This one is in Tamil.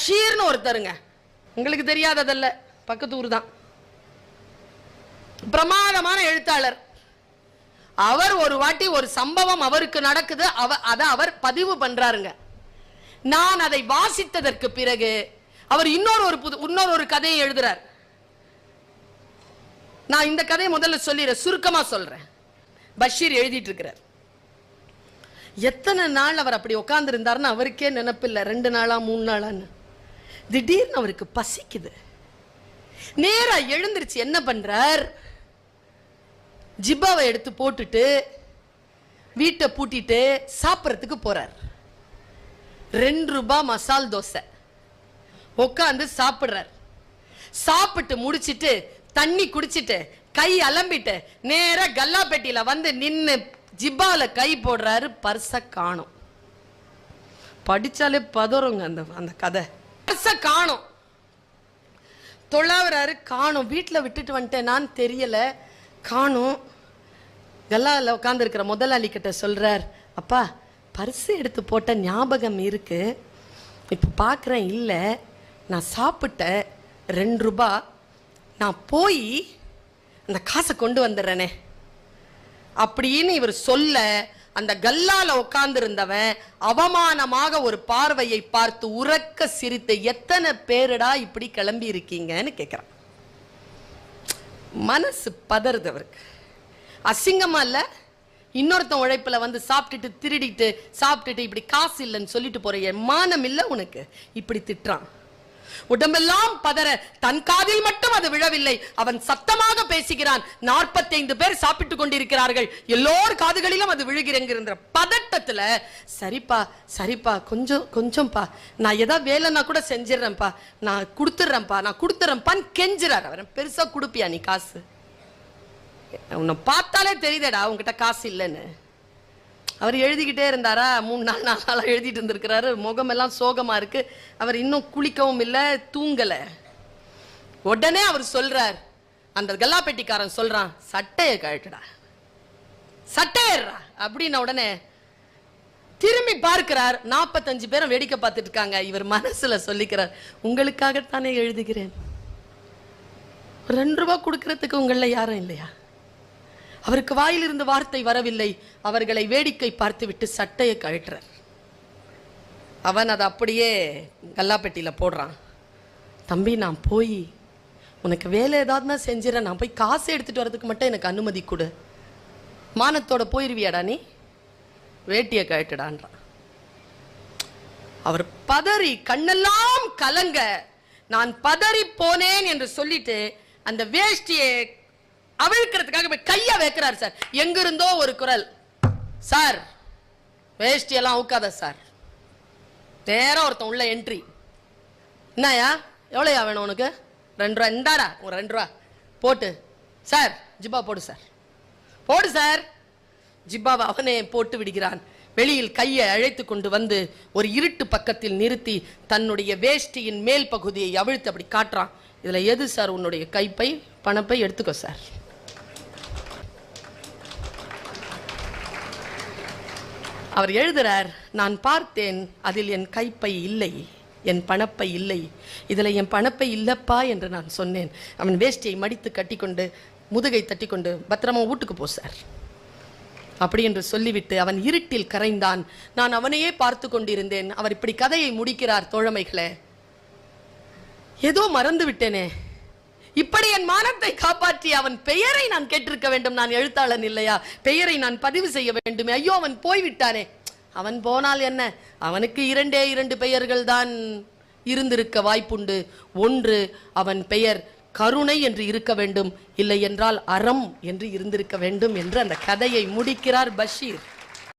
பஷீர்னு ஒருத்தருங்க, உங்களுக்கு தெரியாததல்ல, பக்கத்து ஊர் தான், பிரமாதமான எழுத்தாளர். அவர் ஒரு வாட்டி ஒரு சம்பவம் அவருக்கு நடக்குது, அதை அவர் பதிவு பண்றாருங்க. நான் அதை வாசித்ததற்கு பிறகு அவர் இன்னொரு கதையை எழுதுறார். நான் இந்த கதையை முதல்ல சொல்லிடுறேன், சுருக்கமா சொல்றேன். பஷீர் எழுதிட்டு இருக்கிறார். எத்தனை நாள் அவர் அப்படி உட்கார்ந்து இருந்தாருன்னு அவருக்கே நினைப்பில்லை. 2 நாளா 3 நாளான்னு. திடீர்னு அவருக்கு பசிக்குது. நேரா எழுந்திருச்சு என்ன பண்றார், ஜிப்பாவை எடுத்து போட்டுட்டு வீட்டை பூட்டிட்டு சாப்பிட்றதுக்கு போறார். 2 ரூபாய் மசால் தோசை உட்காந்து சாப்பிடுறார். சாப்பிட்டு முடிச்சிட்டு தண்ணி குடிச்சிட்டு கை அலம்பிட்டு நேரா கல்லாப்பெட்டியில வந்து நின்னு ஜிப்பால கை போடுறாரு. பர்ச காணோம். படிச்சாலே பதறுங்க அந்த கதை. பர்ச காணோம். தொழாவறாரு, காணோம். வீட்டுல விட்டுட்டு வந்துட்டேன், நான் தெரியல, காணோம். கல்லால உட்கார்ந்து இருக்கிற முதலாளி கிட்ட சொல்றார், அப்பா பர்ஸ் எடுத்து போட்ட ஞாபகம் இருக்கு, இப்ப பாக்குறேன் இல்ல, நான் சாப்பிட்டேன் 2 ரூபாய், நான் போய் அந்த காசை கொண்டு வந்துடுறேனே அப்படின்னு இவர் சொல்ல, அந்த கல்லால உட்கார்ந்து இருந்தவன் அவமானமாக ஒரு பார்வையை பார்த்து உறக்க சிரித்து, எத்தனை பேருடா இப்படி கிளம்பி இருக்கீங்கன்னு கேட்கிறான். மனசு பதறுது அவருக்கு. அசிங்கமா இல்ல, இன்னொருத்தன் உழைப்புல வந்து சாப்பிட்டுட்டு திருடிட்டு சாப்பிட்டுட்டு இப்படி காசு இல்லைன்னு சொல்லிட்டு போற மானம் இல்ல உனக்கு, இப்படி திட்டுறான். உடம்பெல்லாம் பதற, தன் காதில் மட்டும் அது விழவில்லை, அவன் சத்தமாக பேசுகிறான். 45 பேர் சாப்பிட்டு கொண்டிருக்கிறார்கள், எல்லோர் காதுகளிலும் அது விழுகிறங்கிற பதட்டத்துல, சரிப்பா சரிப்பா கொஞ்சம்பா, நான் ஏதாவது வேலைன்னா கூட செஞ்சிடறேன்ப்பா, நான் கொடுத்துறேன்ப்பான்னு கெஞ்சுறார். அவன் பெருசா கொடுப்பியா நீ காசு? உன்னை பார்த்தாலே தெரியுதடா உங்ககிட்ட காசு இல்லைன்னு. அவர் எழுதிக்கிட்டே இருந்தாரா, 3 நாள் எழுதிட்டு இருந்திருக்கிறாரு. முகமெல்லாம் சோகமா இருக்கு. அவர் இன்னும் குளிக்கவும் இல்லை, தூங்கல. உடனே அவர் சொல்றார், அந்த கல்லாப்பெட்டிக்காரன் சொல்றான், சட்டையை கழட்டுடா, சட்டையேறா அப்படின்ன உடனே திரும்பி பார்க்கிறார். 45 பேரும் வேடிக்கை பார்த்துட்டு இருக்காங்க. இவர் மனசுல சொல்லிக்கிறார், உங்களுக்காகத்தானே எழுதுகிறேன், 2 ரூபாய் கொடுக்கறதுக்கு உங்கள யாரும் இல்லையா? அவருக்கு வாயிலிருந்து வார்த்தை வரவில்லை. அவர்களை வேடிக்கை பார்த்து விட்டு சட்டையை கழட்டுறார். அவன் அதை அப்படியே கல்லாப்பெட்டியில போடுறான். தம்பி, நான் போய் உனக்கு வேலை ஏதாவதுனா செஞ்சிடறேன், நான் போய் காசு எடுத்துட்டு வரதுக்கு மட்டும் எனக்கு அனுமதி கொடு. மானத்தோட போயிருவியாடா நீ? வேட்டியை கழட்டுடான்றான். அவர் பதறி கண்ணெல்லாம் கலங்க, நான் பதறி போனேன் என்று சொல்லிட்டு அந்த வேஷ்டியை அவிழ்க்கிறதுக்காக கைய வைக்கிறார். சார், எங்கிருந்தோ ஒரு குரல், சார் வேஷ்டியெல்லாம் அவுக்காத சார். நேரம் ஒருத்தன் உள்ள என்ட்ரி. என்னயா, எவ்வளோயா வேணும் உனக்கு? 2 ரூபா. இந்தாடா ஒரு 2 ரூபா போட்டு, சார் ஜிப்பா போடு சார், போடு சார். ஜிப்பாவை அவனே போட்டு விடுகிறான். வெளியில் கையை அழைத்து கொண்டு வந்து ஒரு இருட்டு பக்கத்தில் நிறுத்தி தன்னுடைய வேஷ்டியின் மேல் பகுதியை அவிழ்த்து அப்படி காட்டுறான். இதுல எது சார் உன்னுடைய கைப்பை? பணப்பை எடுத்துக்கோ சார். அவர் எழுதுறார், நான் பார்த்தேன், அதில் என் கைப்பை இல்லை, என் பணப்பை இல்லை, இதுல என் பணப்பை இல்லப்பா என்று நான் சொன்னேன். அவன் வேஷ்டியை மடித்து கட்டிக்கொண்டு முதுகை தட்டி கொண்டு, பத்திரமா வீட்டுக்கு போ சார் அப்படி என்று சொல்லிவிட்டு அவன் இருட்டில் கரைந்தான். நான் அவனையே பார்த்து கொண்டிருந்தேன். அவர் இப்படி கதையை முடிக்கிறார். தோழமைகளே, ஏதோ மறந்து விட்டேனே, இப்படி என் மானத்தை காப்பாற்றி அவன் பெயரை நான் கேட்டிருக்க வேண்டும். நான் எழுத்தாளன் இல்லையா? பெயரை நான் பதிவு செய்ய வேண்டுமே. ஐயோ, அவன் போய்விட்டானே. அவன் போனால் என்ன, அவனுக்கு 2 பெயர்கள் தான் இருந்திருக்க வாய்ப்புண்டு. ஒன்று, அவன் பெயர் கருணை என்று இருக்க வேண்டும், இல்லை என்றால் அறம் என்று இருந்திருக்க வேண்டும் என்று அந்த கதையை முடிக்கிறார் பஷீர்.